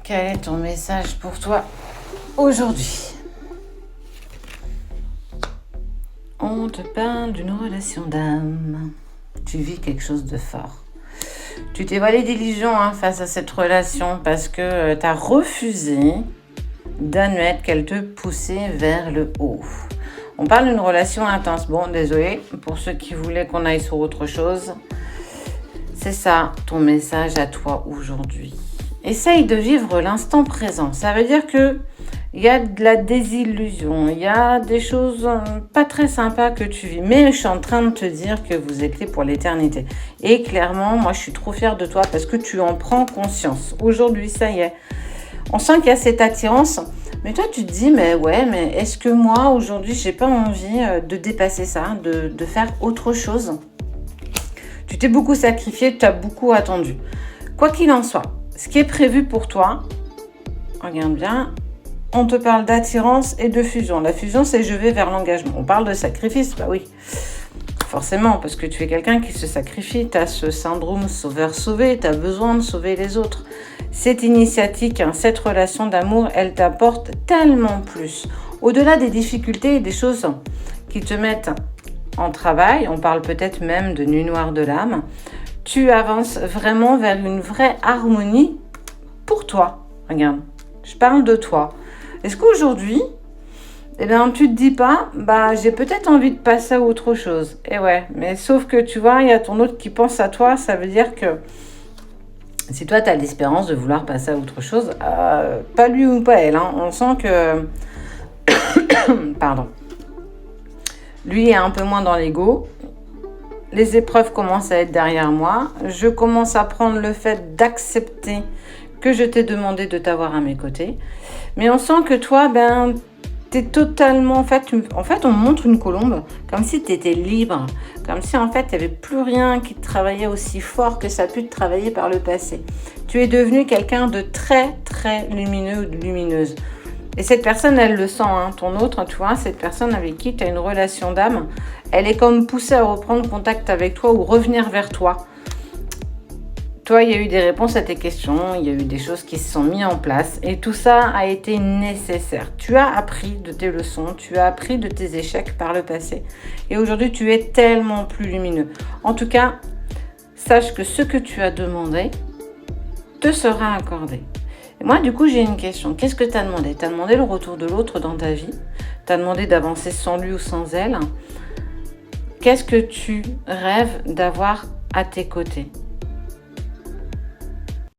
Quel est ton message pour toi aujourd'hui? On te parle d'une relation d'âme. Tu vis quelque chose de fort. Tu t'es voilé d'illusions face à cette relation parce que tu as refusé d'admettre qu'elle te poussait vers le haut. On parle d'une relation intense. Bon, désolé pour ceux qui voulaient qu'on aille sur autre chose. C'est ça ton message à toi aujourd'hui. Essaye de vivre l'instant présent. Ça veut dire que il y a de la désillusion, il y a des choses pas très sympas que tu vis. Mais je suis en train de te dire que vous êtes liés pour l'éternité. Et clairement, moi, je suis trop fière de toi parce que tu en prends conscience. Aujourd'hui, ça y est. On sent qu'il y a cette attirance. Mais toi, tu te dis, mais est-ce que moi, aujourd'hui, j'ai pas envie de dépasser ça, de faire autre chose? Tu t'es beaucoup sacrifié, tu as beaucoup attendu. Quoi qu'il en soit, ce qui est prévu pour toi, regarde bien, on te parle d'attirance et de fusion. La fusion, c'est je vais vers l'engagement. On parle de sacrifice, bah oui. Forcément, parce que tu es quelqu'un qui se sacrifie, tu as ce syndrome sauveur-sauvé, tu as besoin de sauver les autres. Cette initiatique, cette relation d'amour, elle t'apporte tellement plus. Au-delà des difficultés et des choses qui te mettent en travail, on parle peut-être même de nuit noire de l'âme, tu avances vraiment vers une vraie harmonie pour toi. Regarde, je parle de toi. Est-ce qu'aujourd'hui, tu te dis pas, j'ai peut-être envie de passer à autre chose. Et ouais, mais sauf que tu vois, il y a ton autre qui pense à toi, ça veut dire que si toi, tu as l'espérance de vouloir passer à autre chose, pas lui ou pas elle, on sent que... Pardon. Lui est un peu moins dans l'ego. Les épreuves commencent à être derrière moi. Je commence à prendre le fait d'accepter que je t'ai demandé de t'avoir à mes côtés. Mais on sent que toi, t'es totalement... En fait, on montre une colombe comme si t'étais libre. Comme si, en fait, il n'y avait plus rien qui te travaillait aussi fort que ça a pu te travailler par le passé. Tu es devenu quelqu'un de très, très lumineux ou lumineuse. Et cette personne, elle le sent, ton autre, tu vois, cette personne avec qui tu as une relation d'âme, elle est comme poussée à reprendre contact avec toi ou revenir vers toi. Toi, il y a eu des réponses à tes questions, il y a eu des choses qui se sont mises en place et tout ça a été nécessaire. Tu as appris de tes leçons, tu as appris de tes échecs par le passé et aujourd'hui, tu es tellement plus lumineux. En tout cas, sache que ce que tu as demandé te sera accordé. Et moi, du coup, j'ai une question. Qu'est-ce que tu as demandé? Tu as demandé le retour de l'autre dans ta vie? Tu as demandé d'avancer sans lui ou sans elle? Qu'est-ce que tu rêves d'avoir à tes côtés?